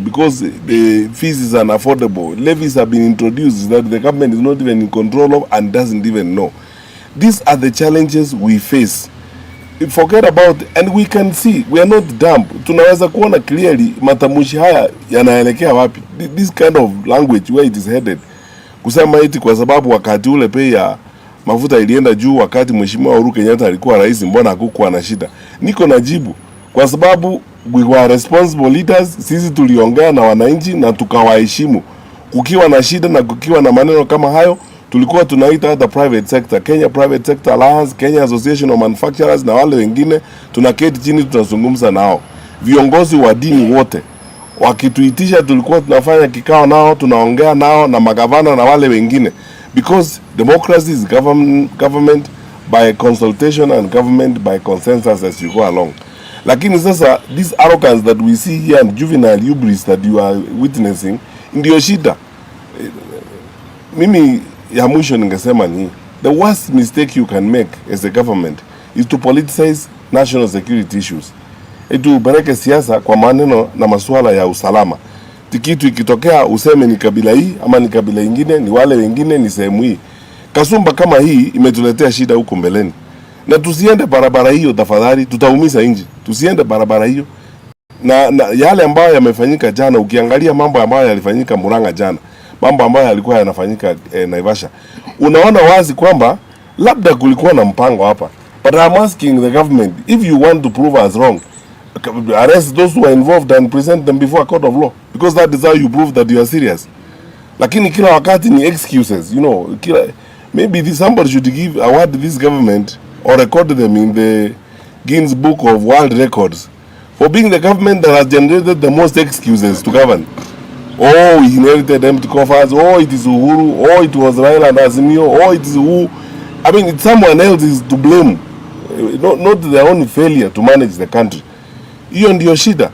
because the fees is unaffordable. Levies have been introduced that the government is not even in control of and doesn't even know. These are the challenges we face. Forget about, and we can see, we are not dumb. Tunaweza kuona clearly matamushi haya yanaelekea wapi. This kind of language where it is headed. Kusema eti kwa sababu wakati ule bei ya mafuta ilienda juu wakati Mheshimiwa Uhuru Kenyatta alikuwa rais, mbona hakukuwa na shida? Niko na jibu. Kwa sababu we were responsible leaders, sisi tuliongea na wananchi na tukawaheshimu. Kukiwa na shida na kukiwa na maneno kama hayo, tulikuwa tunaita hata private sector, Kenya Private Sector Alliance, Kenya Association of Manufacturers na wale wengine, tunaketi chini tunazungumza nao. Viongozi wa dini wote wakituitisha, tulikuwa tunafanya kikao nao, tunaongea nao na magavana na wale wengine, because democracy is government by consultation and government by consensus as you go along. Lakini sasa this arrogance that we see here and juvenile hubris that you are witnessing ndio shida. Mimi ya mwisho ningesema ni the worst mistake you can make as a government is to politicize national security issues. Tupeleke siasa kwa maneno na masuala ya usalama. Kitu ikitokea useme ni kabila hii ama ni kabila ingine, ni wale wengine, ni sehemu hii. Kasumba kama hii imetuletea shida huko mbeleni. Na tusiende barabara hiyo tafadhali, tutaumiza nchi. Tusiende barabara hiyo. Na yale ambayo yamefanyika jana, ukiangalia mambo ambayo yalifanyika Murang'a jana, mambo ambayo yalikuwa yanafanyika Naivasha, unaona wazi kwamba labda kulikuwa na mpango hapa. But I'm asking the government, if you want to prove us wrong, arrest those who are involved and present them before a court of law, because that is how you prove that you are serious. Lakini kila wakati ni excuses, you know. Maybe somebody should give award this government or record them in the Guinness Book of World Records for being the government that has generated the most excuses to govern. Oh, we inherited empty coffers. Oh, it is Uhuru. Oh, it was Raila and Azimio. Oh, it is who. I mean, it's someone else is to blame, not their own failure to manage the country. Hiyo ndio shida.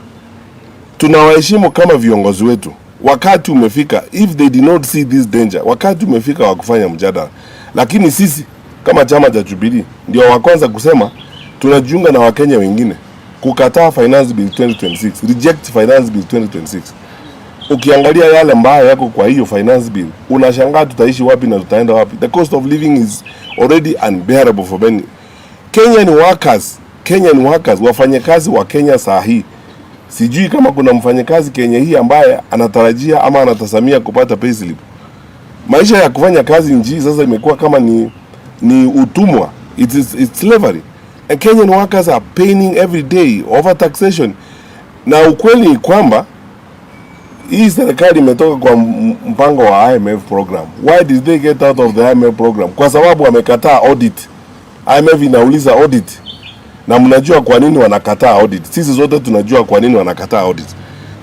Tunawaheshimu kama viongozi wetu. Wakati umefika, if they did not see this danger, wakati umefika wa kufanya mjadala. Lakini sisi kama chama cha Jubilee ndio wa kwanza kusema tunajiunga na Wakenya wengine kukataa Finance Bill 2026, reject Finance Bill 2026. Ukiangalia yale ambayo yako kwa hiyo Finance Bill, unashangaa tutaishi wapi na tutaenda wapi. The cost of living is already unbearable for many. Kenyan workers, wafanyakazi wa Kenya saa hii. Sijui kama kuna mfanyakazi Kenya hii ambaye anatarajia ama anatasamia kupata payslip. Maisha ya kufanya kazi nchi sasa imekuwa kama ni utumwa. It's slavery. And Kenyan workers are paying every day over taxation. Na ukweli ni kwamba hii serikali imetoka kwa mpango wa IMF program. Why did they get out of the IMF program? Kwa sababu wamekataa audit. IMF inauliza audit. Na mnajua kwa nini wanakataa audit. Sisi zote tunajua kwa nini wanakataa audit.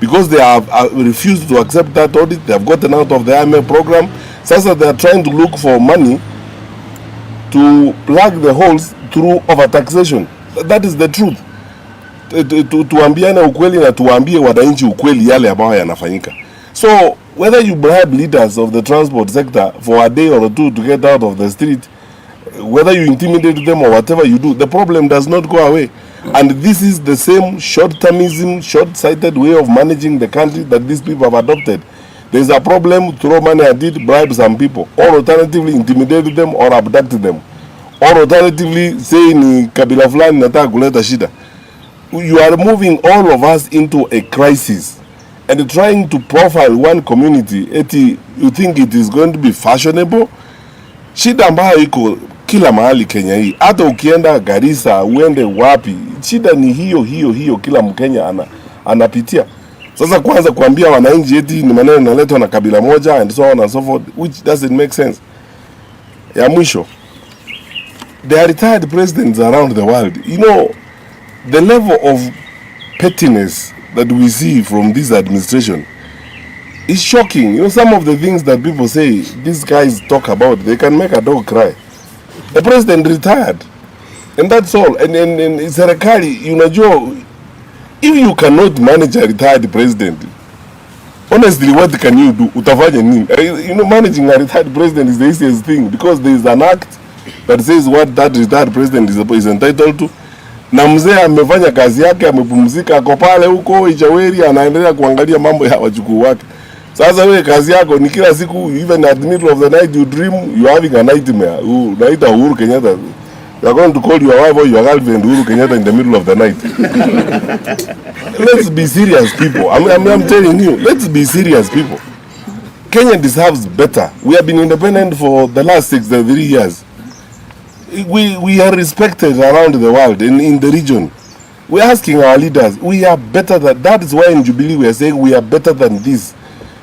Because they have refused to accept that audit. They have gotten out of the IMF program. Sasa they are trying to look for money to plug the holes through overtaxation. That is the truth. Tuambiane ukweli na tuambie wananchi ukweli yale ambayo yanafanyika. So whether you bribe leaders of the transport sector for a day or two to get out of the street, whether you intimidate them or whatever you do, the problem does not go away. And this is the same short-termism, short-sighted way of managing the country that these people have adopted. There is a problem, throw money at it, bribe some people, or alternatively intimidate them or abduct them, or alternatively say ni kabila fulani nataka kuleta shida. You are moving all of us into a crisis and trying to profile one community. Eti you think it is going to be fashionable? Shida ambayo iko kila mahali Kenya hii. Hata ukienda Garissa, uende wapi, shida ni hiyo kila Mkenya anapitia. Sasa kwanza kuambia wananchi eti ni maneno yanaletwa na kabila moja and so on and so forth, which doesn't make sense. Ya mwisho, there are retired presidents around the world. You know, the level of pettiness that we see from this administration is shocking. You know, some of the things that people say, these guys talk about, they can make a dog cry. The president retired, and that's all. And serikali, unajua, if you cannot manage a retired president, honestly, what can you do? Utafanya nini? You know, managing a retired president is the easiest thing, because there is an act that says what that retired president is entitled to. na mzee amefanya kazi yake, amepumzika, ako pale huko Ichaweri anaendelea kuangalia mambo ya wajukuu wake. Sasa wewe kazi yako ni kila siku, even at the middle of the night you dream you having a nightmare. Unaita Uhuru Kenyatta. You are going to call your wife or your girlfriend Uhuru Kenyatta in the middle of the night. Let's be serious, people. I'm telling you, let's be serious, people. Kenya deserves better. We have been independent for the last 63 years. We are respected around the world, in the region. We are asking our leaders, we are better than that. Is why in Jubilee we are saying we are better than this.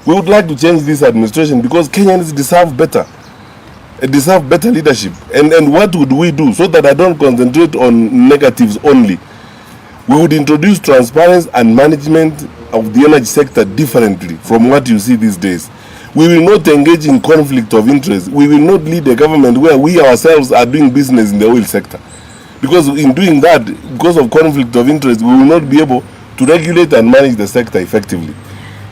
We would like to change this administration because Kenyans deserve better. Deserve better leadership. And what would we do so that I don't concentrate on negatives only? We would introduce transparency and management of the energy sector differently from what you see these days. We will not engage in conflict of interest. We will not lead a government where we ourselves are doing business in the oil sector. Because in doing that, because of conflict of interest, we will not be able to regulate and manage the sector effectively.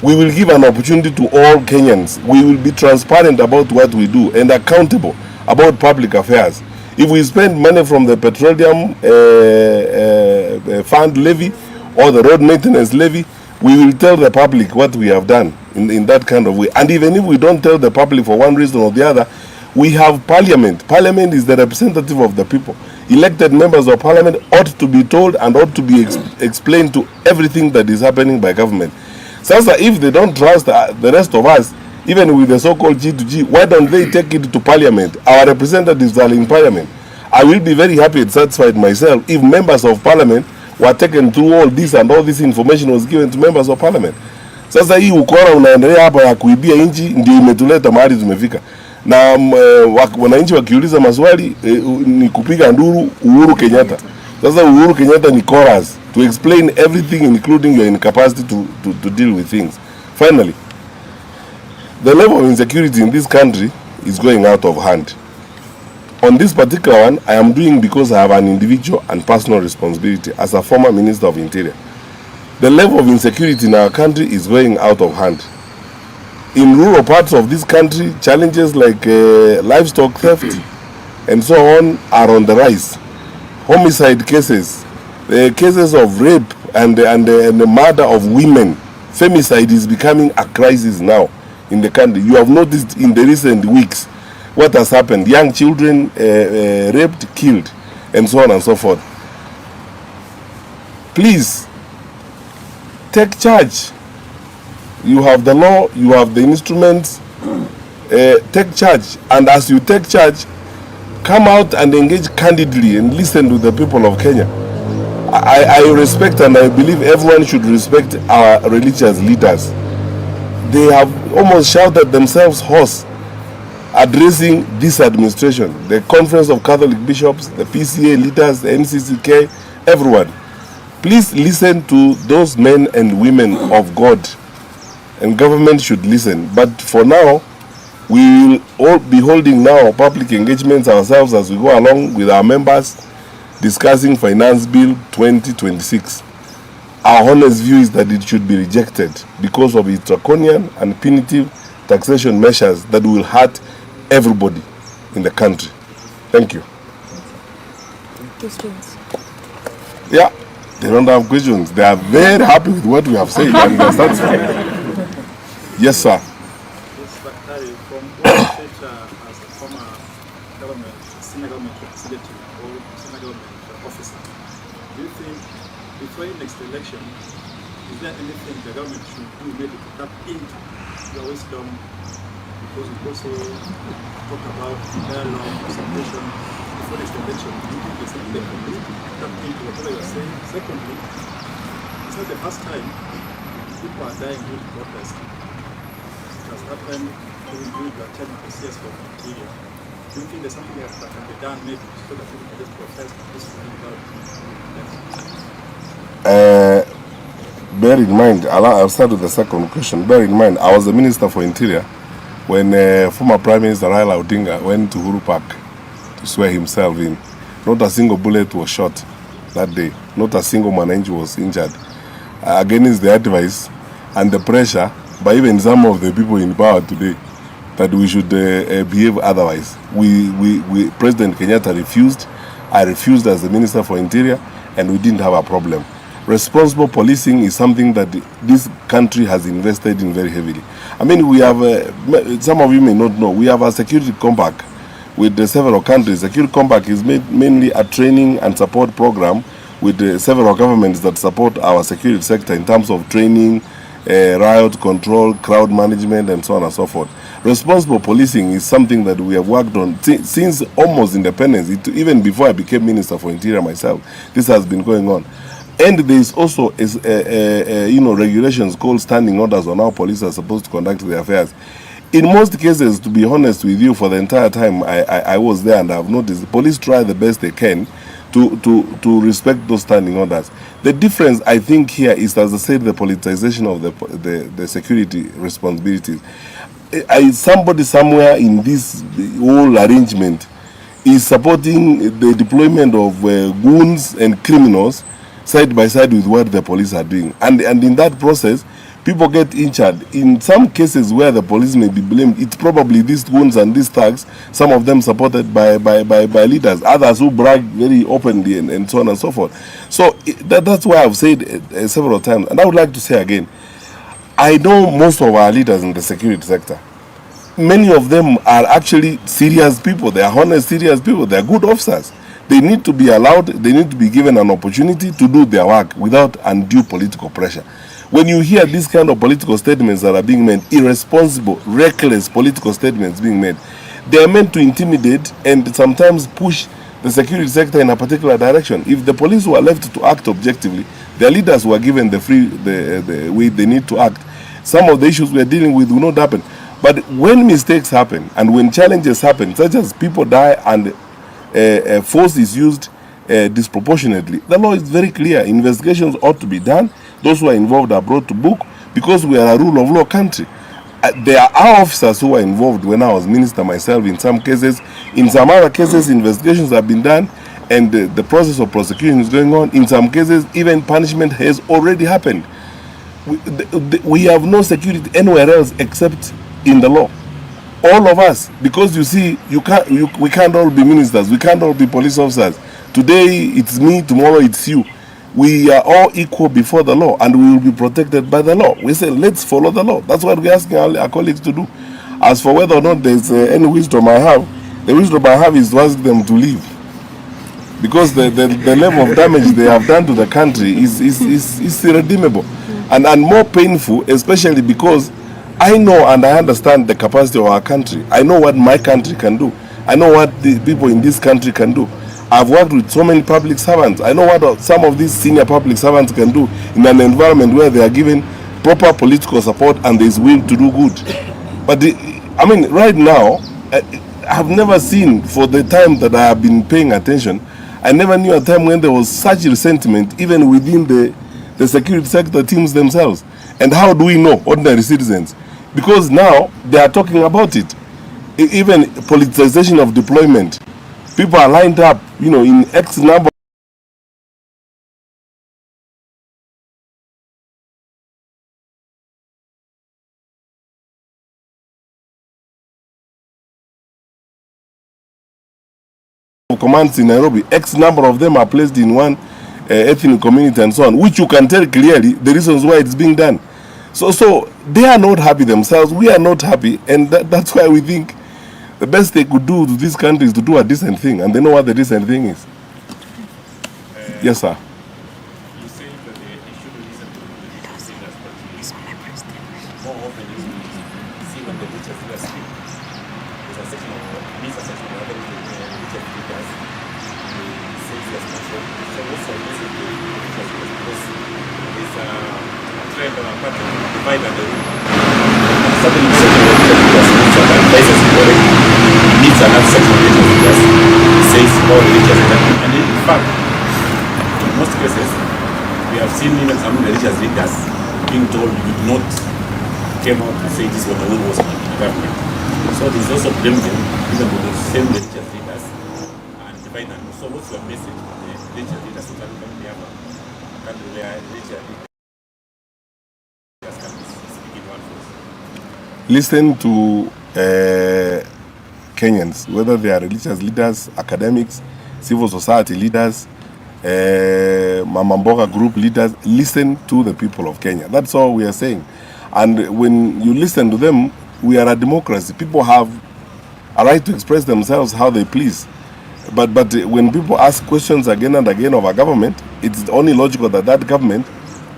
We will give an opportunity to all Kenyans. We will be transparent about what we do and accountable about public affairs. If we spend money from the petroleum fund levy or the road maintenance levy, we will tell the public what we have done in that kind of way. And even if we don't tell the public for one reason or the other, we have parliament. Parliament is the representative of the people. Elected members of parliament ought to be told and ought to be explained to everything that is happening by government. Sasa, if they don't trust the rest of us, even with the so-called G2G, why don't they take it to parliament? Our representatives are in parliament. I will be very happy and satisfied myself if members of parliament were taken through all this and all this information was given to members of parliament. Sasa hii ukora unaendelea hapa ya kuibia nchi ndio imetuleta mahali tumefika. Na wananchi wakiuliza maswali ni kupiga nduru Uhuru Kenyatta. Sasa Uhuru Kenyatta ni chorus to explain everything, including your incapacity to deal with things. Finally, the level of insecurity in this country is going out of hand. On this particular one, I am doing because I have an individual and personal responsibility as a former Minister of Interior. The level of insecurity in our country is going out of hand. In rural parts of this country, challenges like livestock theft and so on are on the rise. Homicide cases, cases of rape and the murder of women, femicide is becoming a crisis now in the country. You have noticed in the recent weeks what has happened. Young children raped, killed, and so on and so forth. Please, take charge. You have the law, you have the instruments. Take charge. And as you take charge, come out and engage candidly and listen to the people of Kenya. I respect and I believe everyone should respect our religious leaders. They have almost shouted themselves hoarse addressing this administration. The Conference of Catholic Bishops, the PCA leaders, the NCCK, everyone. Please listen to those men and women of God. And government should listen. But for now, we will all be holding now public engagements ourselves as we go along with our members, discussing Finance Bill 2026. Our honest view is that it should be rejected because of its draconian and punitive taxation measures that will hurt everybody in the country. Thank you. Questions? Yeah, they don't have questions. They are very happy with what we have said and they are satisfied. Yes, sir. From what you said as a former government, senior government representative or senior government officer, do you think before the next election, is there anything the government should do maybe to tap into the wisdom? Because we also talk about dialogue, consultation before next election. Do you think there's something they can do to tap into whatever you're saying? Secondly, it's not the first time people are dying due to protest. It has happened during the time of the CS for Interior. Do you think there's something else that can be done maybe so that people can just protest peacefully without Bear in mind, I'll start with the second question. Bear in mind, I was the Minister for Interior when former Prime Minister Raila Odinga went to Uhuru Park to swear himself in. Not a single bullet was shot that day. Not a single Matiang'i was injured. Against the advice and the pressure by even some of the people in power today that we should behave otherwise. President Kenyatta refused. I refused as the Minister for Interior, and we didn't have a problem. Responsible policing is something that this country has invested in very heavily. I mean, we have, some of you may not know, we have a security compact with the several countries. Security compact is mainly a training and support program with the several governments that support our security sector in terms of training, riot control, crowd management, and so on and so forth. Responsible policing is something that we have worked on since almost independence, even before I became Minister for Interior myself. This has been going on. And there is also regulations called standing orders on how police are supposed to conduct their affairs. In most cases, to be honest with you, for the entire time I was there, and I've noticed the police try the best they can to respect those standing orders. The difference, I think, here is, as I said, the politicization of the security responsibilities. Somebody somewhere in this whole arrangement is supporting the deployment of goons and criminals side by side with what the police are doing. And in that process, people get injured. In some cases where the police may be blamed, it's probably these goons and these thugs, some of them supported by leaders, others who brag very openly, and so on and so forth. So that's why I've said several times, and I would like to say again, I know most of our leaders in the security sector. Many of them are actually serious people. They are honest, serious people. They are good officers. They need to be allowed, they need to be given an opportunity to do their work without undue political pressure. When you hear these kind of political statements that are being made, irresponsible, reckless political statements being made, they are meant to intimidate and sometimes push the security sector in a particular direction. If the police were left to act objectively, their leaders were given the way they need to act, some of the issues we are dealing with will not happen. But when mistakes happen and when challenges happen, such as people die and force is used disproportionately, the law is very clear. Investigations ought to be done. Those who are involved are brought to book, because we are a rule of law country. There are our officers who were involved when I was minister myself in some cases. In some other cases, investigations have been done and the process of prosecution is going on. In some cases, even punishment has already happened. We have no security anywhere else except in the law. All of us, because you see, we can't all be ministers, we can't all be police officers. Today it's me, tomorrow it's you. We are all equal before the law, and we will be protected by the law. We say, let's follow the law. That's what we're asking our colleagues to do. As for whether or not there's any wisdom I have, the wisdom I have is to ask them to leave. Because the level of damage they have done to the country is irredeemable. And more painful, especially because I know and I understand the capacity of our country. I know what my country can do. I know what the people in this country can do. I've worked with so many public servants. I know what some of these senior public servants can do in an environment where they are given proper political support and there is will to do good. But right now, I've never seen, for the time that I have been paying attention, I never knew a time when there was such resentment even within the security sector teams themselves. And how do we know, ordinary citizens? Because now they are talking about it. Even politicization of deployment. People are lined up, in X number of commands in Nairobi. X number of them are placed in one ethnic community and so on, which you can tell clearly the reasons why it's being done. So they are not happy themselves, we are not happy, and that's why we think the best they could do to this country is to do a decent thing, and they know what the decent thing is. Yes, sir. You say that they should listen to the religious leaders, but more often you see when the religious leaders speak, there's a section of religious leaders, they say yes, so also listen to the religious leaders, because there's a trend on our country to divide and rule. Suddenly, places already needs another section of religious leaders, says all religious leaders, and in fact, in most cases, we have seen even some religious leaders being told you did not came out and say this was the rule was in the government. So there's also blame them, even with the same religious leaders, and divide them. So what's your message to the religious leaders so that we have a country where religious leaders can speak in one voice? Listen to Kenyans, whether they are religious leaders, academics, civil society leaders, Mama Mboga group leaders, listen to the people of Kenya. That's all we are saying. And when you listen to them, we are a democracy. People have a right to express themselves how they please. But when people ask questions again and again of a government, it's only logical that that government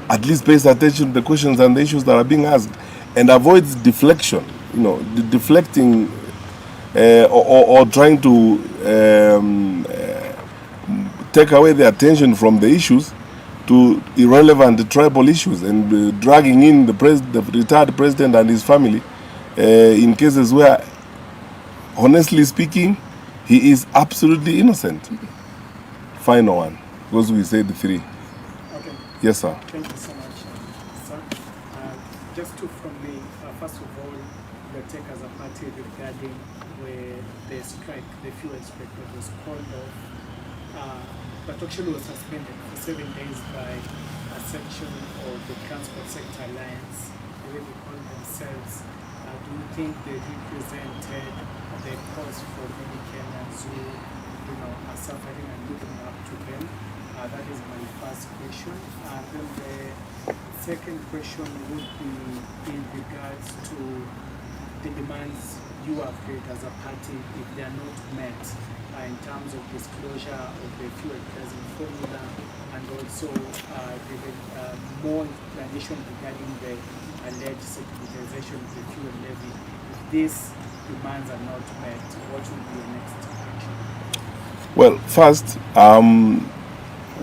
at least pays attention to the questions and the issues that are being asked and avoids deflection, deflecting or trying to take away the attention from the issues to irrelevant tribal issues and dragging in the retired president and his family in cases where, honestly speaking, he is absolutely innocent. Final one, because we said 3. Okay. Yes, sir. Thank you so much, sir. Just two from me. First of all, your take as a party regarding the strike, the fuel strike that was called off, but actually was suspended for 7 days by a section of the Transport Sector Alliance, the way they call themselves. Do you think they represented the cause for many Kenyans who, are suffering and looking up to them? That is my first question. And then the second question would be in regards to the demands you have made as a party if they are not met in terms of disclosure of the fuel pricing formula and also more explanation regarding the alleged securitization of the fuel levy. If these demands are not met, what will be your next action? Well, first,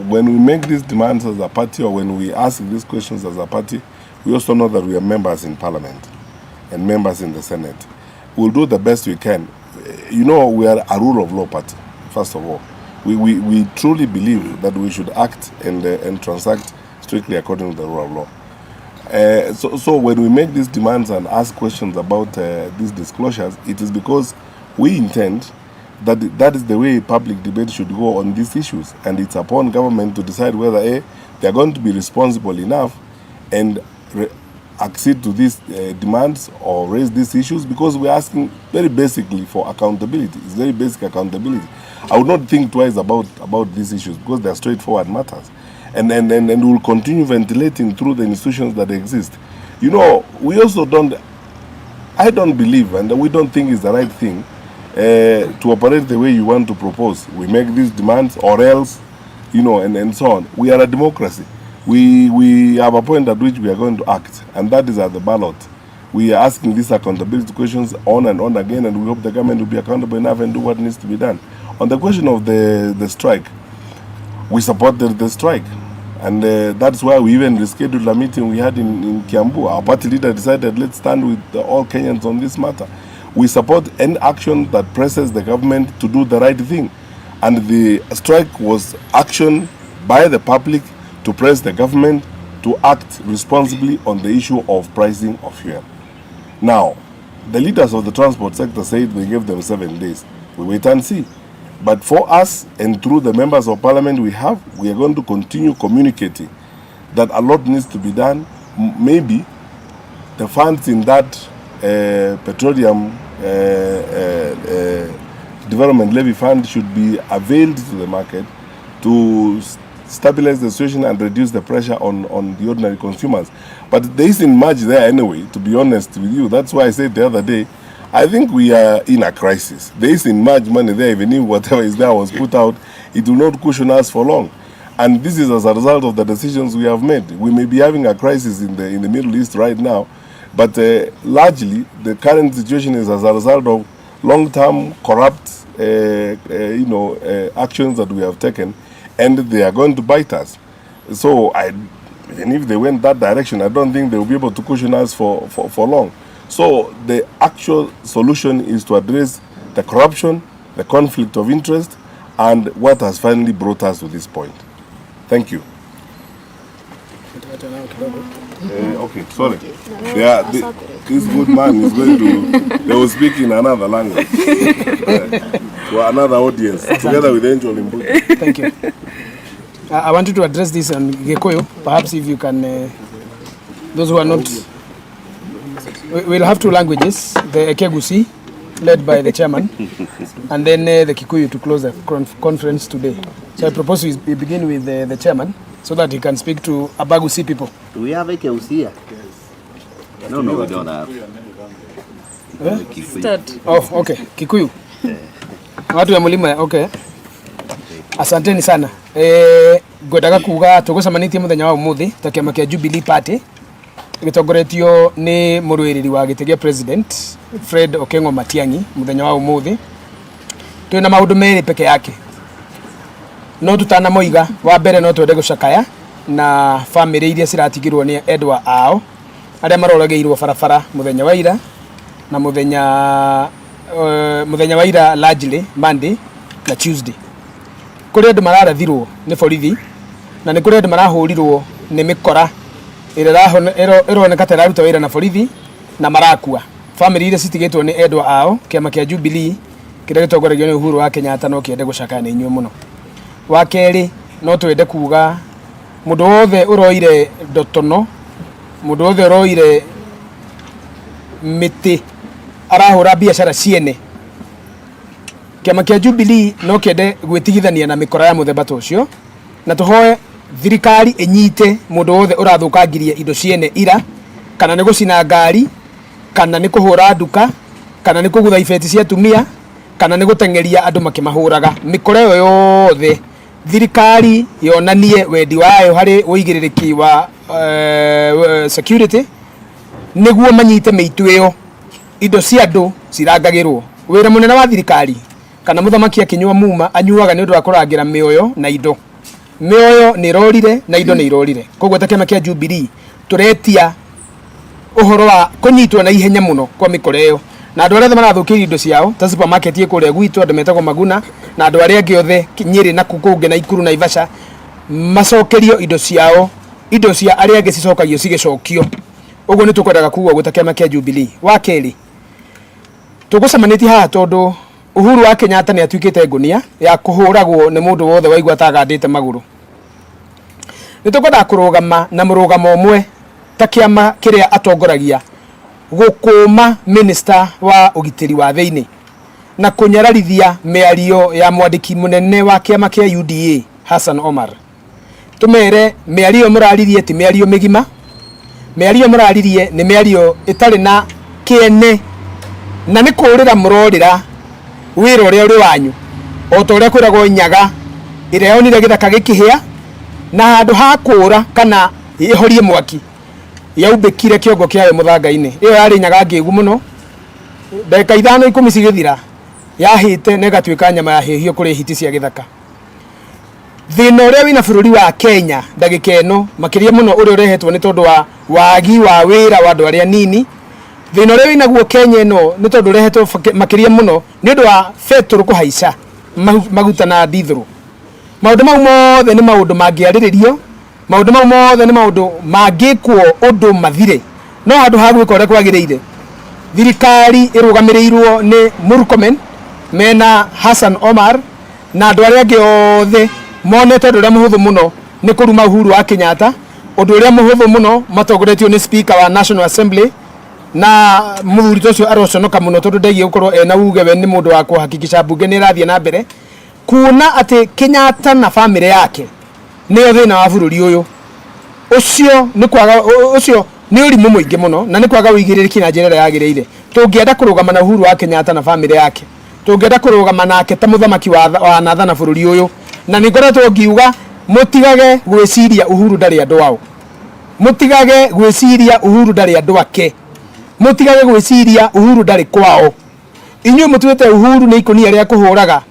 when we make these demands as a party or when we ask these questions as a party, we also know that we are members in Parliament and members in the Senate. We'll do the best we can. We are a rule of law party, first of all. We truly believe that we should act and transact strictly according to the rule of law. So when we make these demands and ask questions about these disclosures, it is because we intend that is the way public debate should go on these issues. And it's upon government to decide whether they are going to be responsible enough and accede to these demands or raise these issues, because we're asking very basically for accountability. It's very basic accountability. I would not think twice about these issues because they're straightforward matters. And we'll continue ventilating through the institutions that exist. We also I don't believe and we don't think it's the right thing to operate the way you want to propose. We make these demands or else, and so on. We are a democracy. We have a point at which we are going to act, and that is at the ballot. We are asking these accountability questions on and on again, and we hope the government will be accountable enough and do what needs to be done. On the question of the strike, we supported the strike, and that's why we even rescheduled a meeting we had in Kiambu. Our party leader decided, let's stand with all Kenyans on this matter. We support any action that presses the government to do the right thing, and the strike was action by the public to press the government to act responsibly on the issue of pricing of fuel. Now, the leaders of the transport sector said they gave them 7 days. We wait and see. But for us and through the members of parliament we are going to continue communicating that a lot needs to be done. Maybe the funds in that petroleum development levy fund should be availed to the market to stabilize the situation and reduce the pressure on the ordinary consumers. But there isn't much there anyway, to be honest with you. That's why I said the other day, I think we are in a crisis. There isn't much money there. Even if whatever is there was put out, it will not cushion us for long. And this is as a result of the decisions we have made. We may be having a crisis in the Middle East right now, but largely the current situation is as a result of long-term corrupt actions that we have taken, and they are going to bite us. So even if they went that direction, I don't think they will be able to cushion us for long. So the actual solution is to address the corruption, the conflict of interest, and what has finally brought us to this point. Thank you. Okay, sorry. This good man is going to, they will speak in another language to another audience, together with Angel Imbuti. Thank you. I wanted to address this on Gikuyu. Perhaps if you can, those who are not, we'll have two languages, the Ekegusi led by the chairman, and then the Kikuyu to close the conference today. So I propose we begin with the chairman so that he can speak to Abagusi people. Do we have a Keusia? No, we don't have. Start. Oh, okay. Kikuyu. Watu ya mulima, okay. Asanteni sana. Ngwendaga kuga tugucemanitie muthenya wa umuthi ta kiama kia Jubilee Party gitogoretio ni murwiriri wa gite gia president Fred Okengo Matiang'i muthenya wa umuthi. Twina maundu meri peke yake. No tutana moiga wa mbere no twende gucakaya na family iria ciratigirwo ni endwa ao aria marorageirwo barabara muthenya wa ira na muthenya wa ira largely Monday na Tuesday. Kuri andu mararathirwo ni borithi na ni kuri andu marahurirwo ni mikora ironeka ta iraruta wira na borithi na marakua. Family iria citigitwo ni endwa ao kiama kia Jubilee kiria gitongoragio ni Uhuru wa Kenyatta no kiende gucakaya ni inyuĩ muno. Wa keri no twende kuga mundu wothe uroire ndotono, mundu wothe uroire miti arahura biashara ciene. Kiama kia Jubilee no kiende gwitigithania na mikora ya muthemba tocio na tuhoe thirikari inyite mundu wothe urathukangirie indo ciene ira, kana ni gucina ngari, kana ni kuhura nduka, kana ni kugutha ibeti cia tumia, kana ni gutengeria andu makimahuraga. Mikora yo yothe thirikari yonanie wendi wayo hari uigiririki wa security niguo manyite meitu iyo indo cia andu cirangagirwo. Wira munene wa thirikari kana muthamaki akinywa muma anyuaga ni undu wa kurangira mioyo na indo. Mioyo ni rorire na indo ni rorire. Koguo ta kiama kia Jubilee turetia uhoro wa kunyitwo na ihenya muno kwa mikora iyo. Na andu aria marathukiria indo ciao ta supermarket ikuria gwitu andu metagwo Maguna na andu aria angi othe Nyeri na Kukunge na Ikuru na Ivasha macokerio indo ciao, indo cia aria angi cicokagio cigicokio. Uguo ni tukwendaga kuga guta kiama kia Jubilee. Wa keri tugucemanitie haha tondu Uhuru wa Kenyatta ni atuikite ngunia ya kuhuragwo ni mundu wothe waigua tagandite maguru. Ni tukwenda kurugama na murugamo umwe ta kiama kiria atongoragia gukuma minister wa ugitiri wa thiini na kunyararithia miario ya mwandiki munene wa kiama kia UDA Hassan Omar. Tumere miario muraririe ti miario migima, miario muraririe ni miario itari na kiene na ni kurira murorira wira uria uri wanyu o to uria kwiragwo nyaga iria yonire githaka gikihia na handu ha kura kana ihorie mwaki yaubikire kiongo kiayo muthanga-ini. Iyo yari nyaga ngigu muno, ndagika 5-10 cigithira yahite na igatuika nyama ya hihio kuri hiti cia githaka. Thina uria wina bururi wa Kenya ndagika ino makiria muno uria urehetwo ni tondu wa wagi wa wira wa andu aria nini. Thina uria wina guo Kenya ino ni tondu urehetwo makiria muno ni undu wa petrol kuhaica maguta na dithru. Maundu mau mothe ni maundu mangiariririo, maundu mau mothe ni maundu mangikwo undu mathire no handu ha gwika uria kwagiriire. Thirikari irugamirirwo ni Murkomen mena Hassan Omar na andu aria angi othe monete undu uria muhuthu muno ni kuruma Uhuru wa Kenyatta, undu uria muhuthu muno matongoretio ni Speaker wa National Assembly na muthuri tocio aroconoka muno tondu ndegi gukorwo ena uge we ni mundu wa kuhakikisha bunge ni rathie na mbere kuona ati Kenyatta na family yake niyo thina wa bururi uyu. Ucio ni kwaga ucio ni urimu muingi muno na ni kwaga uigiririki na njira yagiriire. Tungienda kurugama na Uhuru wa Kenyatta na family yake, tungienda kurugama nake ta muthamaki wa nathana bururi uyu, na ni ngoretwo ngiuga mutigage gwiciria Uhuru ndari andu ao, mutigage gwiciria Uhuru ndari andu ake, mutigage gwiciria Uhuru ndari kwao. Inyuĩ mutuite Uhuru ni ikonia ria kuhuraga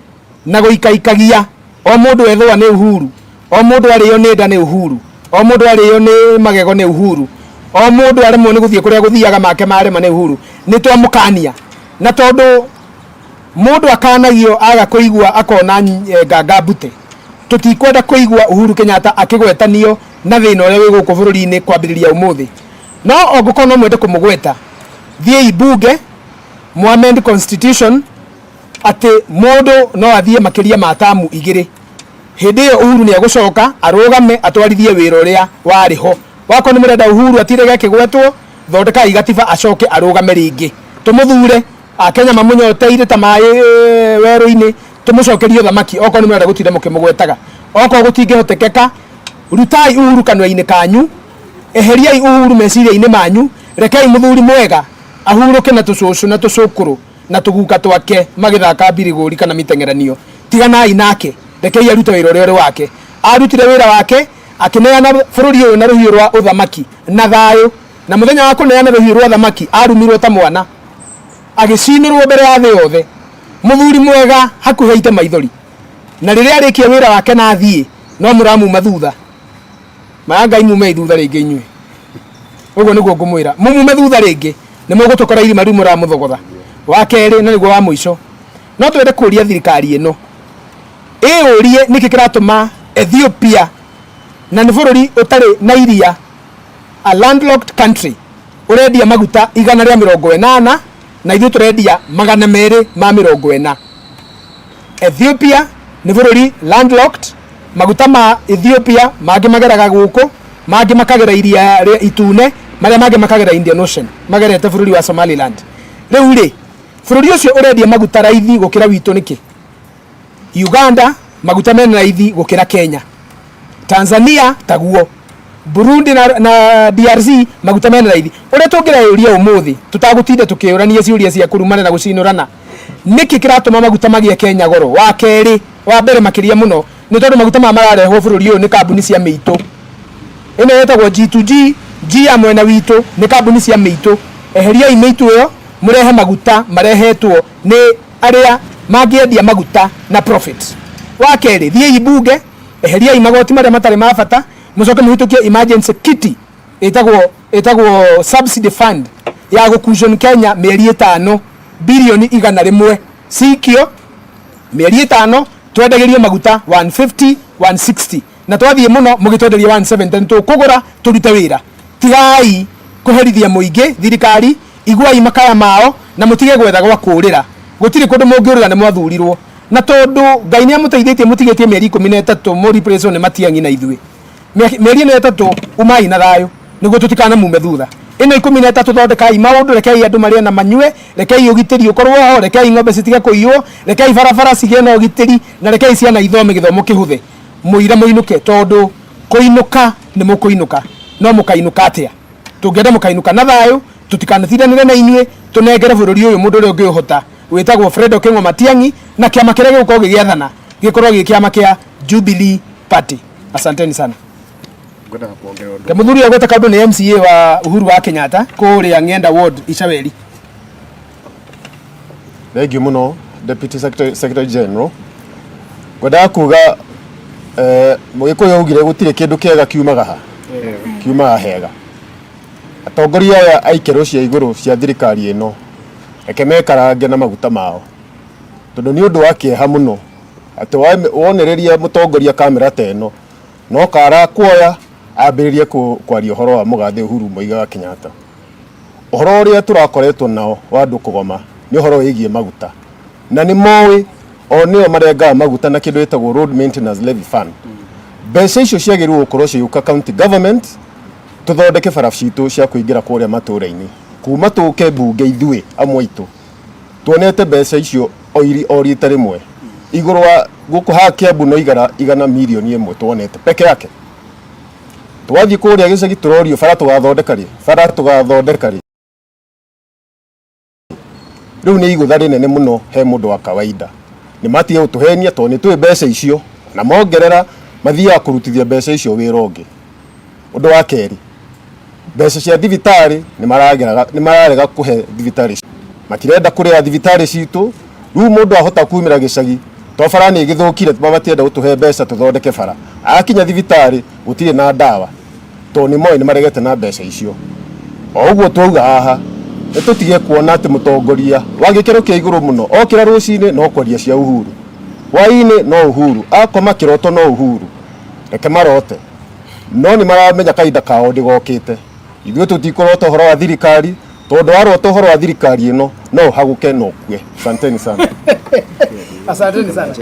na guikaikagia o mundu ethwa ni Uhuru, o mundu ariyo ni nda ni Uhuru, o mundu ariyo ni magego ni Uhuru, o mundu aremwo ni guthie kuria guthiaga make marema ni Uhuru. Ni twamukania na tondu mundu akanagio aga kuigua akona nganga mbute, tutikwenda kuigua Uhuru Kenyatta akigwetanio na thina uria wi guku bururi-ini kwambiriria umuthi. No ongukorwo no mwende kumugweta thiei bunge mu amend constitution ati mundu no athie makiria ma tamu igiri. Hindi iyo Uhuru ni agucoka arugame atwarithie wira uria wariho. Wako ni murenda Uhuru atirege kigwetwo thondeka igatiba acoke arugame ringi, tumuthure Akenya mamunyoteire ta mai weru-ini tumucokerie thamaki oko ni mwenda gutire mukimugwetaga oko gutingihotekeka rutai Uhuru kanwa-ini kanyu eheriai Uhuru meciria-ini manyu rekei muthuri mwega ahuruke na tucucu na tucukuru na tuguka twake magithaka mbiriguri kana mitengeranio tiganai nake rekei arute wira uria wake arutire wira wake akineana bururi uyu na ruhiu rwa uthamaki na thayu na muthenya wa kuneana ruhiu rwa thamaki arumirwo ta mwana agicinirwo mbere ya thi yothe muthuri mwega hakuheite maithori na riria arikia wira wake na thie no muramu mathutha mayangai mume thutha ringi inyue uguo niguo ngumwira mumume thutha ringi ni mugutukora irima riu muramuthogotha wa keri na niguo wa muico no twende kuria thirikari ino urie niki kiratuma Ethiopia na ni bururi utari na iria a landlocked country urendia maguta 180 na ithu turendia 240 Ethiopia ni bururi landlocked maguta ma Ethiopia mangi mageraga guku mangi makagera iria itune maria mangi makagera Indian Ocean magerete bururi wa Somaliland riu ri bururi ucio urendia maguta raithi gukira witu niki Uganda maguta mena raithi gukira Kenya Tanzania taguo Burundi na DRC maguta mena raithi uria tungira yuria umuthi tutagutinda tukiurania ciuria cia kurumana na gucinurana niki kiratuma maguta magie Kenya goro wa keri wa mbere makiria muno ni tondu maguta ma mararehwo bururi uyu ni kambuni cia miito ino yetagwo G2G G ya mwena witu ni kambuni cia miito eheriai miito yo murehe maguta marehetwo ni aria mangiendia maguta na profit wa keri thiei bunge eheriai magoti maria matari ma bata mucoke muhitukie emergency kiti itagwo subsidy fund ya gukushon Kenya mieri 5 bilioni 100 sikio mieri 5 twendegerie maguta 150 160 na twathie muno mugitwenderia 170 tukugura turute wira tigai kuherithia muingi thirikari iguai makaya mao na mutige gwetha gwa kurira gutiri kundu mungiurira ni mwathurirwo na tondu Ngai ni amuteithĩtie mutigetie mieri 13 muri preso ni Matiang'i na ithui mieri 3 umai na thayu niguo tutikana mume thutha ino 13 thondekai maundu rekei andu maria na manyue rekei ugitiri ukorwo ho rekei ng'ombe citige kuiywo rekei barabara cigie na ugitiri na rekei ciana ithome githomo kihuthe muira muinuke tondu kuinuka ni mukuinuka no mukainuka atia tungenda mukainuka na thayu tutikanathiranire na inyue tunengere bururi uyu mundu uria ungiuhota witagwo Fredo Keng'wa Matiang'i na kiama kiria gigukorwo gigiathana gikorwo gi kiama kia Jubilee Party. Asanteni sana. Muthuri agweta kaundu ni MCA wa Uhuru wa Kenyatta kuria Ng'enda Ward Icaweri. Thank you muno Deputy Secretary General. Ngoda kuga mugikuyu ugire gutire kindu kiega kiumaga kiumaga hega atongoria aya aikero cia iguru cia thirikari ino eke mekarange na maguta mao tondu ni undu wa kieha muno ati wonereria mutongoria kamera teno no kara kuoya ambiririe kwaria uhoro wa mugathe Uhuru Muigai wa Kenyatta uhoro uria turakoretwo nao wa andu kugoma ni uhoro wigie maguta na ni mowi o nio marenga maguta na kindu etagwo road maintenance levy fund mbeca icio ciagirwo gukorwo ciuka county government tuthondeke bara citu cia kuingira kuria matura-ini kuma tuke bunge ithui amwe itu tuonete mbeca icio orita rimwe iguru wa guku ha Kiambu no igana milioni 1 tuonete peke yake twathie kuria gicagi turorio bara tugathondeka ri riu ni igutha nene muno he mundu wa kawaida ni matige gutuhenia to ni twi mbeca icio na mongerera mathia kurutithia mbeca icio wira ungi undu wa keri mbeca cia thibitari ni mararega kuhe thibitari matirenda kuria thibitari citu riu mundu ahota kuumira gicagi to bara ni githukire mabatienda gutuhe mbeca tuthondeke bara akinya thibitari gutire na dawa to ni moi ni maregete na mbeca icio o uguo twauga haha tutige kuona ati mutongoria wa gikero kia iguru muno okira rucini no kwaria cia Uhuru waini no Uhuru akoma kiroto no Uhuru reke marote no ni maramenya kaida kao ndigokite ithuĩ tutikorwo horo wa thirikari tondu warota horo wa thirikari ino no haguke no kue. Asanteni sana. Asanteni sana.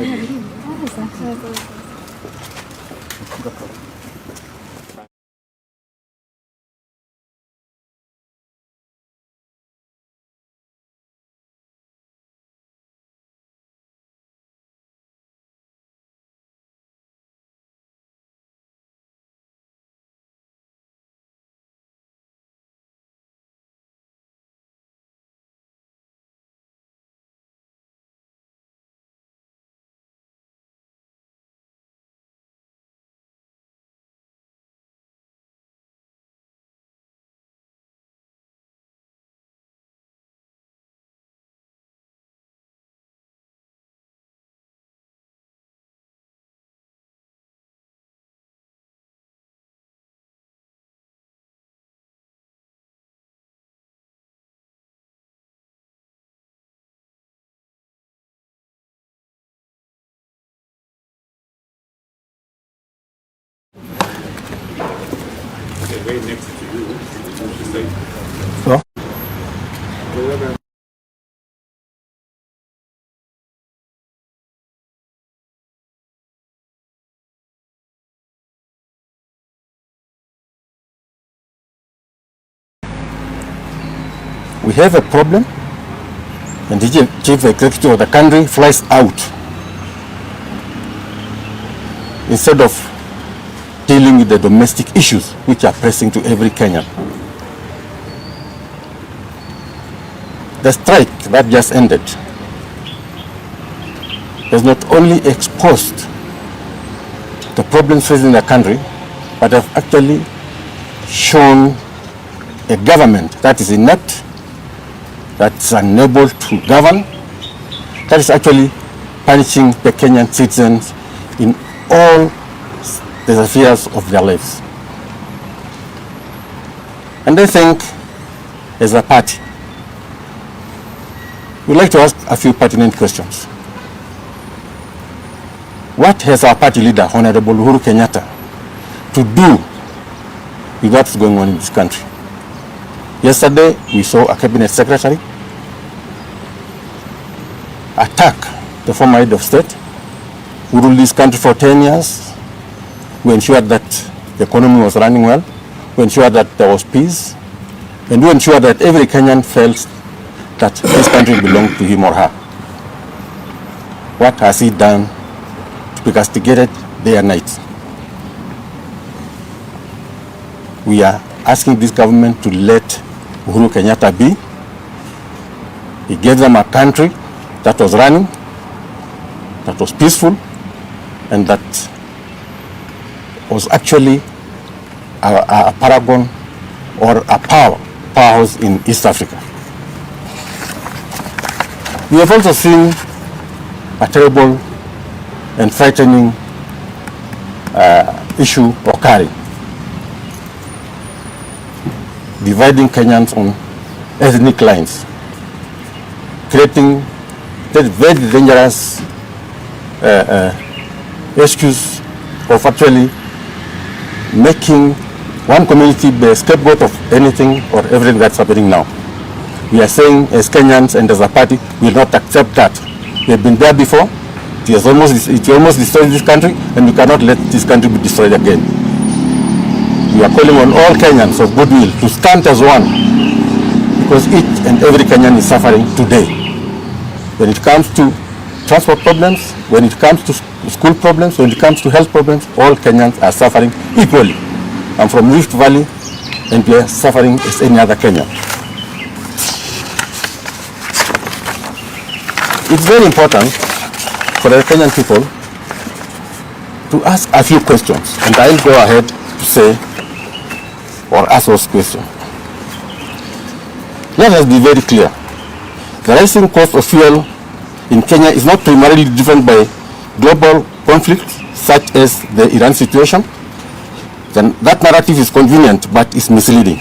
guy next to you will decide. So? We have a problem, and the chief executive of the country flies out instead of dealing with the domestic issues which are pressing to every Kenyan. The strike that just ended has not only exposed the problems facing the country, but have actually shown a government that is inept, that's unable to govern, that is actually punishing the Kenyan citizens in all the affairs of their lives. And I think, as a party, we'd like to ask a few pertinent questions. What has our party leader, Honorable Uhuru Kenyatta, to do with what's going on in this country? Yesterday, we saw a cabinet secretary attack the former head of state who ruled this country for 10 years, who ensured that the economy was running well, who ensured that there was peace, and who ensured that every Kenyan felt that this country belonged to him or her. What has he done to be castigated day and night? We are asking this government to let Uhuru Kenyatta be. He gave them a country that was running, that was peaceful, and that was actually a paragon or a powerhouse in East Africa. We have also seen a terrible and frightening issue occurring, dividing Kenyans on ethnic lines, creating that very dangerous excuse of actually making one community the scapegoat of anything or everything that's happening now. We are saying, as Kenyans and as a party, we will not accept that. We have been there before. It almost destroyed this country, and we cannot let this country be destroyed again. We are calling on all Kenyans of goodwill to stand as one, because each and every Kenyan is suffering today. When it comes to transport problems, when it comes to school problems, when it comes to health problems, all Kenyans are suffering equally. I'm from Rift Valley, and we are suffering as any other Kenyan. It's very important for the Kenyan people to ask a few questions, and I'll go ahead to say or ask those questions. Let us be very clear. The rising cost of fuel in Kenya is not primarily driven by global conflicts such as the Iran situation. Then that narrative is convenient but is misleading.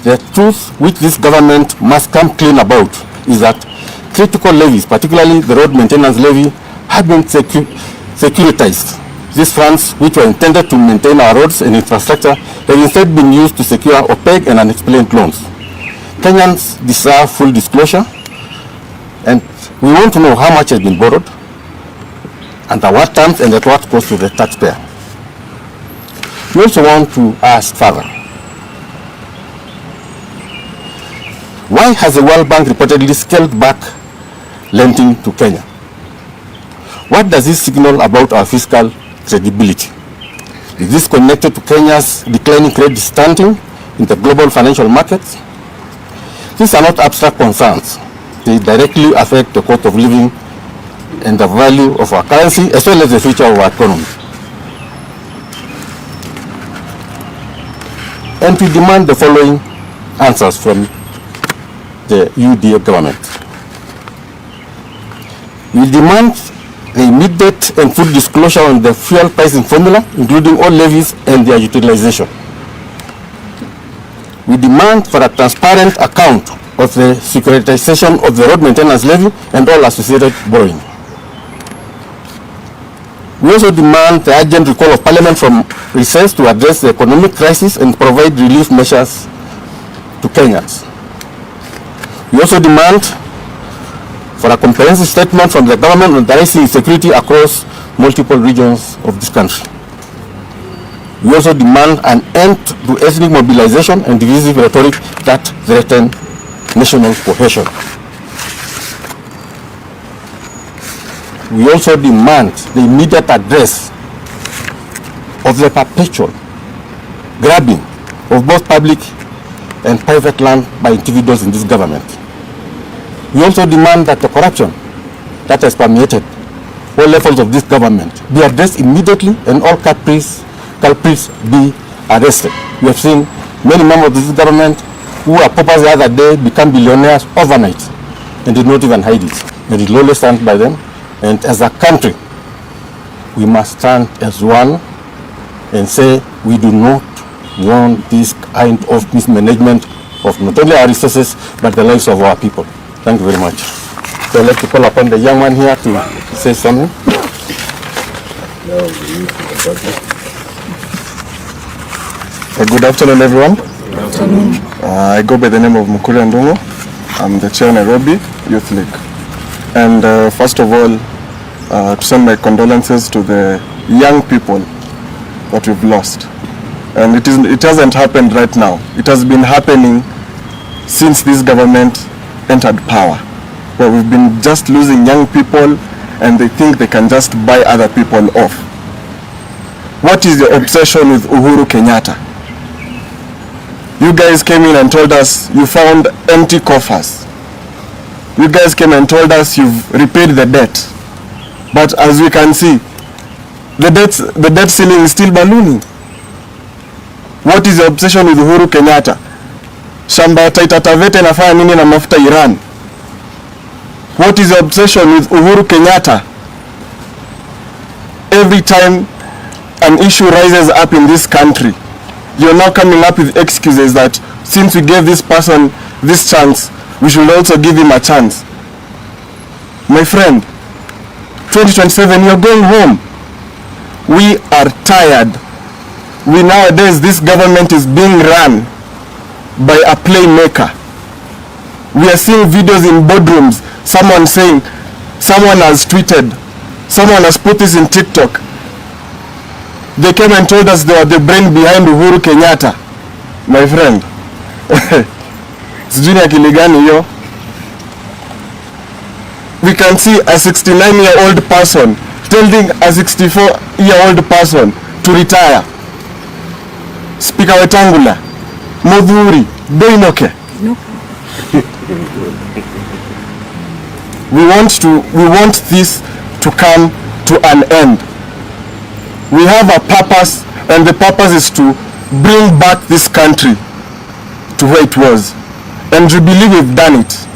The truth which this government must come clean about is that critical levies, particularly the road maintenance levy, have been securitized. These funds, which were intended to maintain our roads and infrastructure, have instead been used to secure opaque and unexplained loans. Kenyans deserve full disclosure, and we want to know how much has been borrowed, under what terms, and at what cost to the taxpayer. We also want to ask further, why has the World Bank reportedly scaled back lending to Kenya? What does this signal about our fiscal credibility? Is this connected to Kenya's declining credit standing in the global financial markets? These are not abstract concerns. They directly affect the cost of living and the value of our currency, as well as the future of our economy. And we demand the following answers from the UDA government. We demand the immediate and full disclosure on the fuel pricing formula, including all levies and their utilization. We demand for a transparent account of the securitization of the road maintenance levy and all associated borrowing. We also demand the urgent recall of Parliament from recess to address the economic crisis and provide relief measures to Kenyans. We also demand for a comprehensive statement from the government on the rising insecurity across multiple regions of this country. We also demand an end to ethnic mobilization and divisive rhetoric that threaten national cohesion. We also demand the immediate address of the perpetual grabbing of both public and private land by individuals in this government. We also demand that the corruption that has permeated all levels of this government be addressed immediately and all culprits be arrested. We have seen many members of this government who are paupers the other day become billionaires overnight and did not even hide it. And it lowly stand by them. And as a country, we must stand as one and say we do not want this kind of mismanagement of not only our resources but the lives of our people. Thank you very much. So I'd like to call upon the young man here to say something. Good afternoon, everyone. Good afternoon. I go by the name of Mukuri Ndungu. I'm the chair of Nairobi Youth League. And first of all, to send my condolences to the young people that we've lost. And it hasn't happened right now. It has been happening since this government entered power, where we've been just losing young people and they think they can just buy other people off. What is the obsession with Uhuru Kenyatta? You guys came in and told us you found empty coffers. You guys came and told us you've repaid the debt. But as we can see, the debt ceiling is still ballooning. What is the obsession with Uhuru Kenyatta? Shamba ya Taita Taveta inafanya nini na mafuta Iran? What is the obsession with Uhuru Kenyatta? Every time an issue rises up in this country, you're now coming up with excuses that since we gave this person this chance, we should also give him a chance. My friend, 2027, you're going home. We are tired. Nowadays, this government is being run by a playmaker. We are seeing videos in boardrooms, someone saying, someone has tweeted, someone has put this in TikTok. They came and told us they were the brain behind Uhuru Kenyatta. My friend, sijui ni akili gani hiyo? We can see a 69-year-old person telling a 64-year-old person to retire. Speaker Wetangula, Mudhuri, Doinoke. No. We want this to come to an end. We have a purpose, and the purpose is to bring back this country to where it was. And Jubilee, we've done it.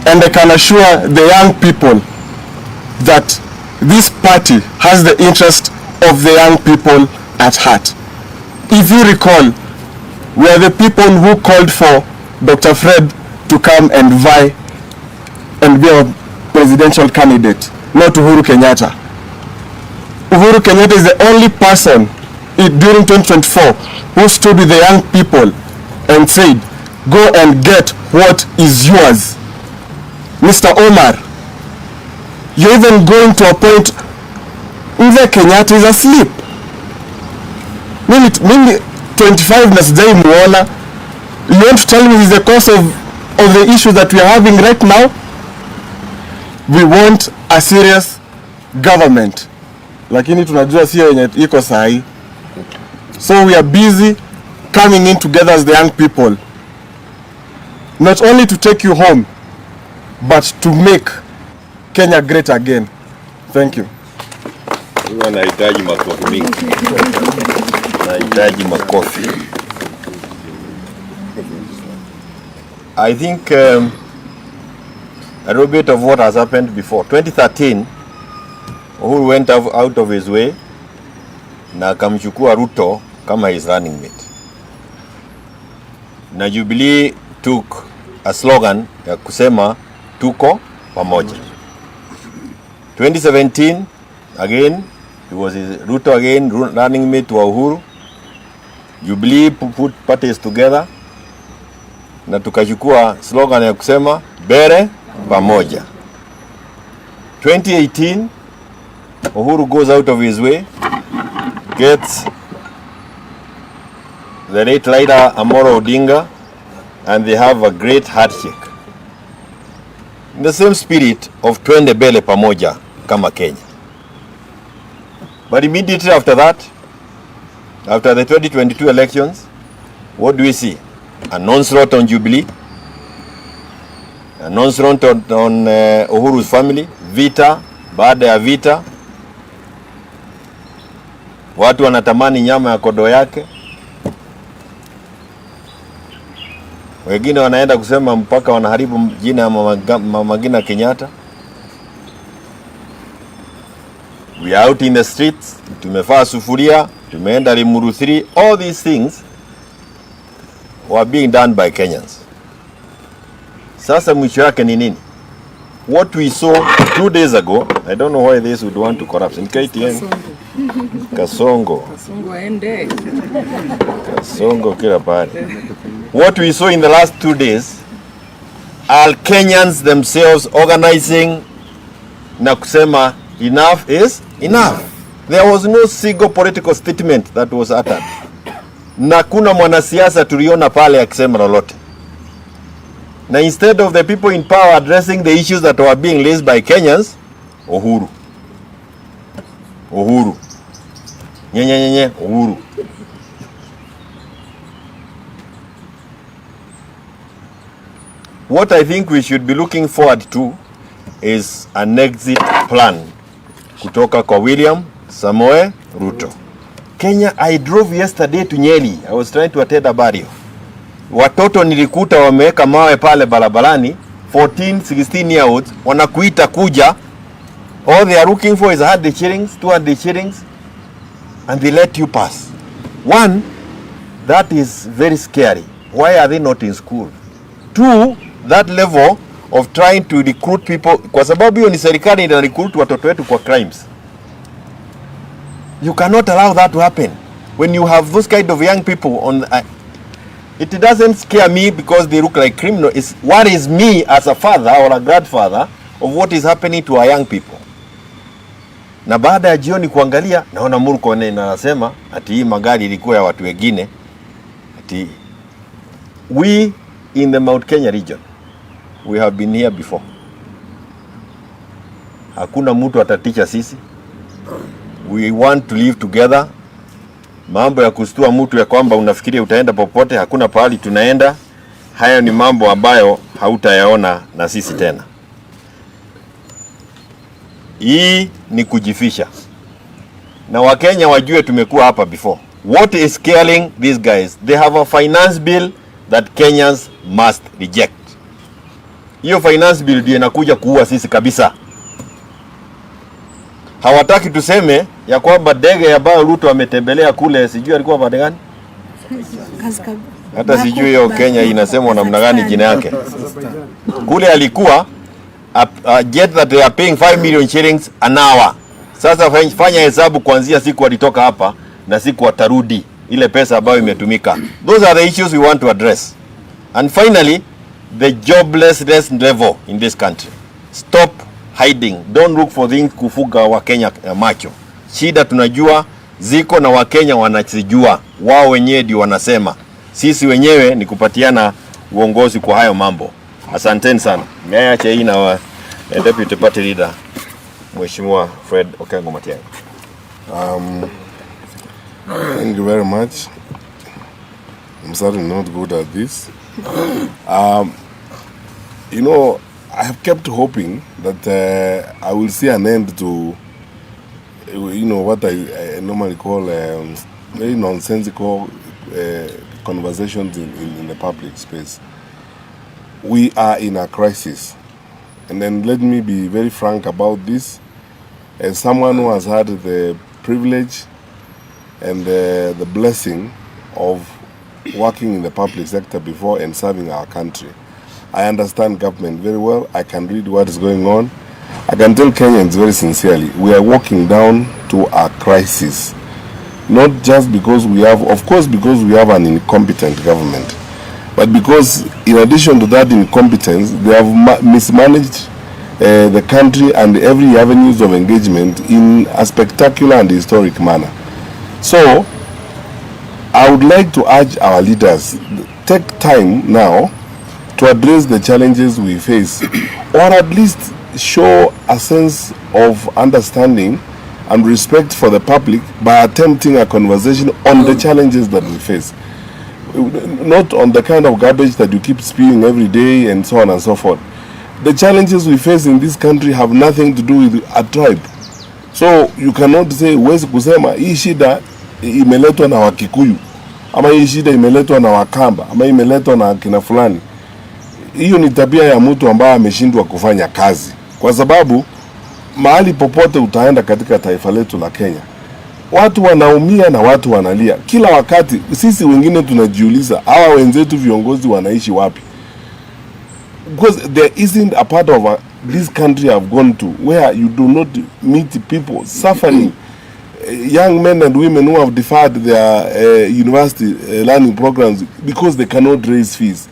And I can assure the young people that this party has the interest of the young people at heart. If you recall, we are the people who called for Dr. Fred to come and vie and be a presidential candidate, not Uhuru Kenyatta. Uhuru Kenyatta is the only person during 2024 who stood with the young people and said, go and get what is yours. Mr. Omar, you're even going to appoint Mzee Kenyatta is asleep. Mimi 25 na sijai muona. You want to tell me is the cause of the issue that we are having right now? We want a serious government. Lakini tunajua sio yenye iko sahi. So we are busy coming in together as the young people. Not only to take you home, but to make Kenya great again. Thank you. Nahitaji makofi mingi. Nahitaji makofi. I think a little bit of what has happened before. 2013, Uhuru went out of his way na akamchukua Ruto kama his running mate. Na Jubilee took a slogan ya kusema tuko pamoja. 2017 again, it was Ruto again running mate to Uhuru. Jubilee put parties together na tukachukua slogan ya kusema bere pamoja. 2018, Uhuru goes out of his way, gets the late leader Amoro Odinga, and they have a great handshake. In the same spirit of twende bele pamoja kama Kenya. But immediately after that, after the 2022 elections, what do we see? An onslaught on Jubilee, an onslaught on Uhuru's family, vita baada ya vita, watu wanatamani nyama ya kodo yake, wengine wanaenda kusema mpaka wanaharibu jina ya Mama Ngina Kenyatta. We are out in the streets, tumefaa sufuria, tumeenda Limuru 3, all these things were being done by Kenyans. Sasa mwisho yake ni nini? What we saw 2 days ago, I don't know why this would want to corrupt. In KTN, Kasongo. Kasongo aende. Kasongo kila pale. What we saw in the last 2 days are Kenyans themselves organizing na kusema enough is enough. There was no single political statement that was uttered. Na kuna mwanasiasa tuliona pale akisema lolote. Na instead of the people in power addressing the issues that were being raised by Kenyans, Uhuru. Uhuru. What I think we should be looking forward to is an exit plan kutoka kwa William Samoei Ruto. Kenya, I drove yesterday to Nyeri. I was trying to attend a burial. Watoto nilikuta wameweka mawe pale barabarani, 14, 16 year olds, wanakuita kuja. All they are looking for is 100 shillings, 200 shillings, and they let you pass. One, that is very scary. Why are they not in school? Two, that level of trying to recruit people, kwa sababu hiyo ni serikali ina recruit watoto wetu kwa crimes. You cannot allow that to happen. When you have those kind of young people on, it doesn't scare me because they look like criminals. It's what is me as a father or a grandfather of what is happening to our young people. Na baada ya jioni kuangalia, naona Murkomen anasema ati hii magari ilikuwa ya watu wengine. Ati we in the Mount Kenya region, we have been here before. Hakuna mtu ataticha sisi. We want to live together. Mambo ya kustua mtu ya kwamba unafikiria utaenda popote, hakuna pahali tunaenda. Hayo ni mambo ambayo hautayaona na sisi tena. Hii ni kujifisha. Na Wakenya wajue tumekuwa hapa before. What is killing these guys? They have a finance bill that Kenyans must reject. Hiyo finance bill ndio inakuja kuua sisi kabisa. Hawataki tuseme ya kwamba ndege ambayo Ruto ametembelea kule, sijui alikuwa pande gani? Hata sijui hiyo Kenya inasemwa namna gani jina yake. Kule alikuwa a jet that they are paying 5 million shillings an hour. Sasa fanya hesabu kuanzia siku walitoka hapa na siku watarudi ile pesa ambayo imetumika. Those are the issues we want to address. And finally, the joblessness level in this country. Stop hiding. Don't look for things kufuga Wakenya macho. Shida tunajua ziko na Wakenya wanazijua. Wao wenyewe ndio wanasema. Sisi wenyewe ni kupatiana uongozi kwa hayo mambo. Asanteni sana. Niache hii na Deputy Party Leader Mheshimiwa Fred Okengo Matiang'i. Thank you very much. I'm certainly not good at this. You know, I have kept hoping that I will see an end to, you know, what I normally call very nonsensical conversations in the public space. We are in a crisis. And then let me be very frank about this. As someone who has had the privilege and the blessing of working in the public sector before and serving our country, I understand government very well. I can read what is going on. I can tell Kenyans very sincerely, we are walking down to a crisis. Not just because we have, of course, because we have an incompetent government, but because in addition to that incompetence, they have mismanaged the country and every avenues of engagement in a spectacular and historic manner. So, I would like to urge our leaders, take time now to address the challenges we face, or at least show a sense of understanding and respect for the public by attempting a conversation on the challenges that we face. Not on the kind of garbage that you keep spewing every day and so on and so forth. The challenges we face in this country have nothing to do with a tribe. So you cannot say huwezi kusema hii shida imeletwa na Wakikuyu ama hii shida imeletwa na Wakamba ama imeletwa na kina fulani. Hiyo ni tabia ya mtu ambaye ameshindwa kufanya kazi, kwa sababu mahali popote utaenda katika taifa letu la Kenya, watu wanaumia na watu wanalia kila wakati. Sisi wengine tunajiuliza hawa wenzetu viongozi wanaishi wapi? Because there isn't a part of this country I've gone to where you do not meet people suffering, young men and women who have deferred their university learning programs because they cannot raise fees.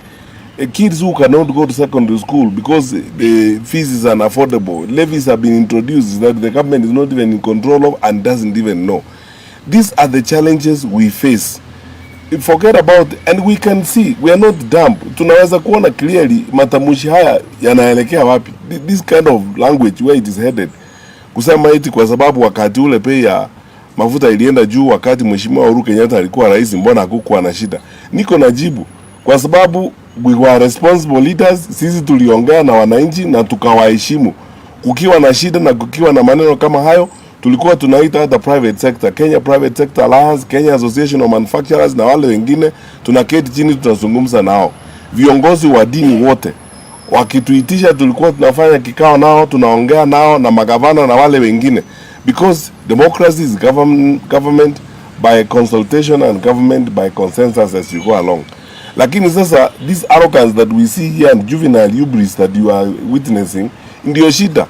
Kids who cannot go to secondary school because the fees is unaffordable. Levies have been introduced that the government is not even in control of and doesn't even know. These are the challenges we face. Forget about, and we can see, we are not dumb. Tunaweza kuona clearly matamushi haya yanaelekea wapi. This kind of language where it is headed. Kusema eti kwa sababu wakati ule bei ya mafuta ilienda juu wakati Mheshimiwa Uhuru Kenyatta alikuwa rais, mbona hakukuwa na shida? Niko na jibu. Kwa sababu we were responsible leaders, sisi tuliongea na wananchi na tukawaheshimu. Kukiwa na shida na kukiwa na maneno kama hayo, tulikuwa tunaita hata private sector, Kenya Private Sector Alliance, Kenya Association of Manufacturers na wale wengine, tunaketi chini tunazungumza nao. Viongozi wa dini wote wakituitisha, tulikuwa tunafanya kikao nao, tunaongea nao na magavana na wale wengine, because democracy is government by consultation and government by consensus as you go along. Lakini sasa this arrogance that we see here and juvenile hubris that you are witnessing ndio shida.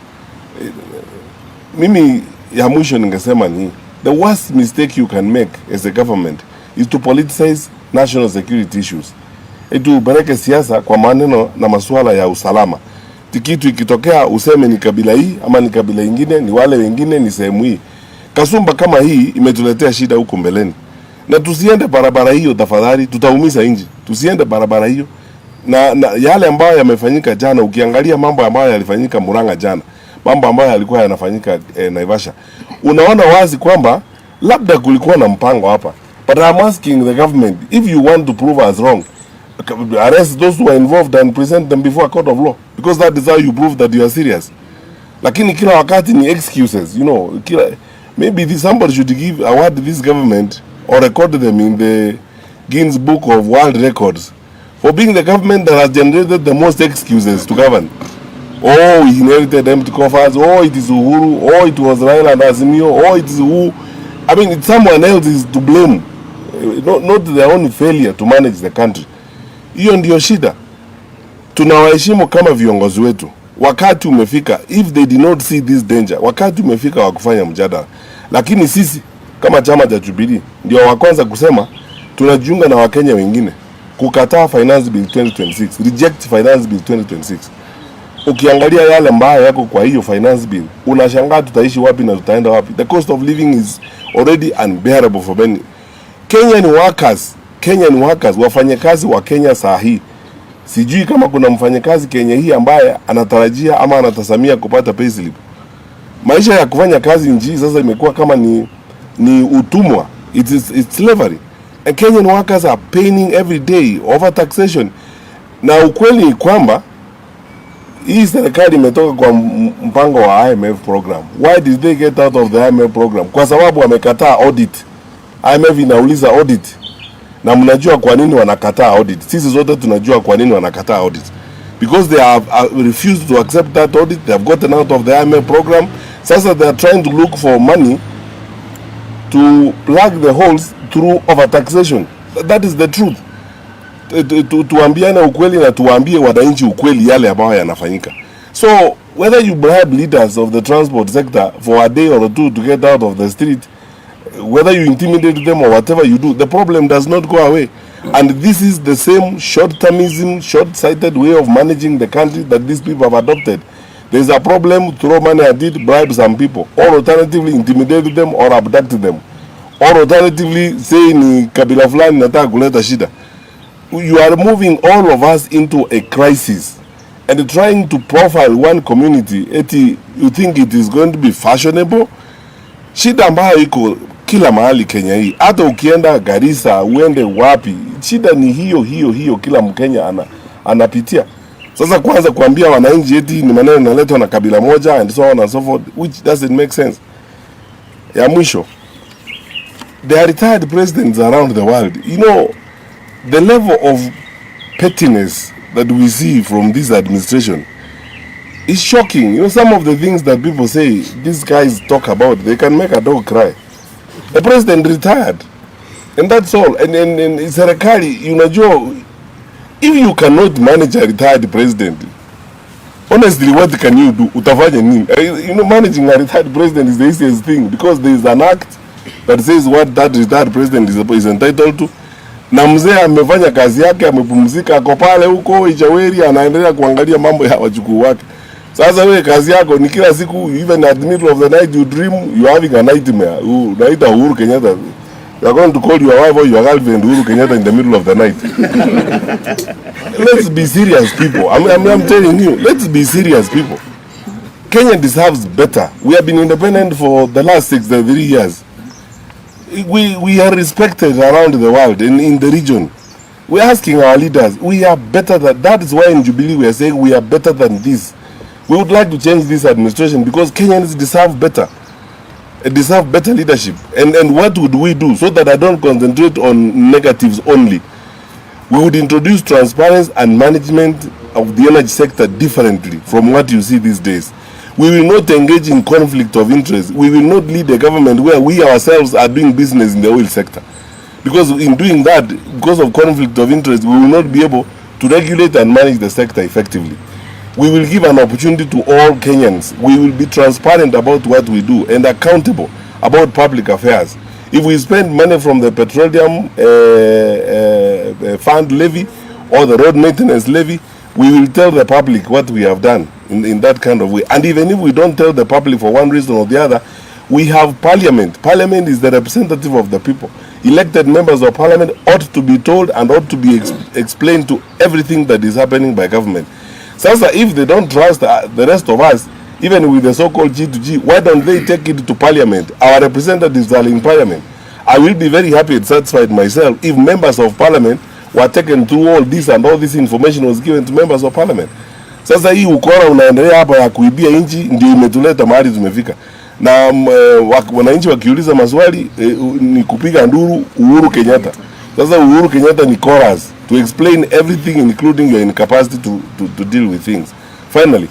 Mimi ya mwisho ningesema ni the worst mistake you can make as a government is to politicize national security issues. Upeleke siasa kwa maneno na masuala ya usalama. Kitu ikitokea useme ni kabila hii ama ni kabila ingine, ni wale wengine, ni sehemu hii. Kasumba kama hii imetuletea shida huko mbeleni. Na tusiende barabara hiyo tafadhali, tutaumiza nchi. Tusiende barabara hiyo. Na yale ambayo yamefanyika jana, ukiangalia mambo ambayo yalifanyika Murang'a jana, mambo ambayo yalikuwa yanafanyika Naivasha, unaona wazi kwamba labda kulikuwa na mpango hapa. But I'm asking the government, if you want to prove us wrong, arrest those who are involved and present them before a court of law, because that is how you prove that you are serious. Lakini kila wakati ni excuses, you know. Maybe somebody should give award this government or record them in the Guinness Book of World Records for being the government that has generated the most excuses to govern. Oh, we inherited empty coffers. Oh, it is Uhuru. Oh, it was Raila and Azimio. Oh, it is who? I mean, it's someone else is to blame, not their own failure to manage the country. Hiyo ndio shida. Tunawaheshimu kama viongozi wetu. Wakati umefika, if they did not see this danger, wakati umefika wa kufanya mjadala. Lakini sisi kama chama cha Jubilee ndio wa kwanza kusema tunajiunga na Wakenya wengine kukataa Finance Bill 2026, reject Finance Bill 2026. Ukiangalia yale ambayo yako kwa hiyo Finance Bill, unashangaa tutaishi wapi na tutaenda wapi. The cost of living is already unbearable for many. Kenyan workers, wafanyakazi wa Kenya saa hii. Sijui kama kuna mfanyakazi Kenya hii ambaye anatarajia ama anatasamia kupata payslip. Maisha ya kufanya kazi nchi sasa imekuwa kama ni utumwa. It's slavery. And Kenyan workers are paying every day over taxation. Na ukweli ni kwamba hii serikali imetoka kwa mpango wa IMF program. Why did they get out of the IMF program? Kwa sababu wamekataa audit. IMF inauliza audit. Na mnajua kwa nini wanakataa audit. Sisi zote tunajua kwa nini wanakataa audit. Because they have refused to accept that audit. They have gotten out of the IMF program. Sasa they are trying to look for money to plug the holes through overtaxation. That is the truth. Tuambiane ukweli na tuambie wananchi ukweli yale ambayo yanafanyika. So whether you bribe leaders of the transport sector for a day or two to get out of the street, whether you intimidate them or whatever you do, the problem does not go away. And this is the same short-termism, short-sighted way of managing the country that these people have adopted. There's a problem, throw money at it, bribe some people, or alternatively intimidate them or abduct them, or alternatively say ni kabila fulani nataka kuleta shida. You are moving all of us into a crisis and trying to profile one community. Eti you think it is going to be fashionable? Shida ambayo iko kila mahali Kenya hii, hata ukienda Garissa, uende wapi, shida ni hiyo kila Mkenya anapitia. Sasa kwanza kuambia wananchi eti ni maneno yanaletwa na kabila moja and so on and so forth, which doesn't make sense. Ya mwisho, there are retired presidents around the world. You know, the level of pettiness that we see from this administration is shocking. You know, some of the things that people say, these guys talk about, they can make a dog cry. The president retired, and that's all. And serikali, unajua, if you cannot manage a retired president, honestly, what can you do? Utafanya nini? You know, managing a retired president is the easiest thing, because there is an act that says what that retired president is entitled to. Na mzee amefanya kazi yake, amepumzika, ako pale huko Ijaweri, anaendelea kuangalia mambo ya wajukuu wake. Sasa wewe kazi yako ni kila siku, even at the middle of the night you dream you having a nightmare. Unaita Uhuru Kenyatta, you are going to call your wife or your girlfriend Uhuru Kenyatta in the middle of the night. Let's be serious, people. I'm telling you, let's be serious, people. Kenya deserves better. We have been independent for the last 63 years. We are respected around the world and in the region. We are asking our leaders, we are better than that. Is why in Jubilee we are saying we are better than this. We would like to change this administration because Kenyans deserve better. Deserve better leadership. And what would we do so that I don't concentrate on negatives only? We would introduce transparency and management of the energy sector differently from what you see these days. We will not engage in conflict of interest. We will not lead a government where we ourselves are doing business in the oil sector. Because in doing that, because of conflict of interest, we will not be able to regulate and manage the sector effectively. We will give an opportunity to all Kenyans. We will be transparent about what we do and accountable about public affairs. If we spend money from the petroleum fund levy or the road maintenance levy, we will tell the public what we have done in that kind of way. And even if we don't tell the public for one reason or the other, we have parliament. Parliament is the representative of the people. Elected members of parliament ought to be told and ought to be explained to everything that is happening by government. Sasa, if they don't trust the rest of us, even with the so-called G2G, why don't they take it to parliament? Our representatives are in parliament. I will be very happy and satisfied myself if members of parliament were taken through all this and all this information was given to members of parliament. Sasa hii ukora unaendelea hapa ya kuibia nchi ndio imetuleta mahali tumefika. Na wananchi wakiuliza maswali ni kupiga nduru Uhuru Kenyatta. Sasa Uhuru Kenyatta ni chorus to explain everything including your incapacity to deal with things. Finally,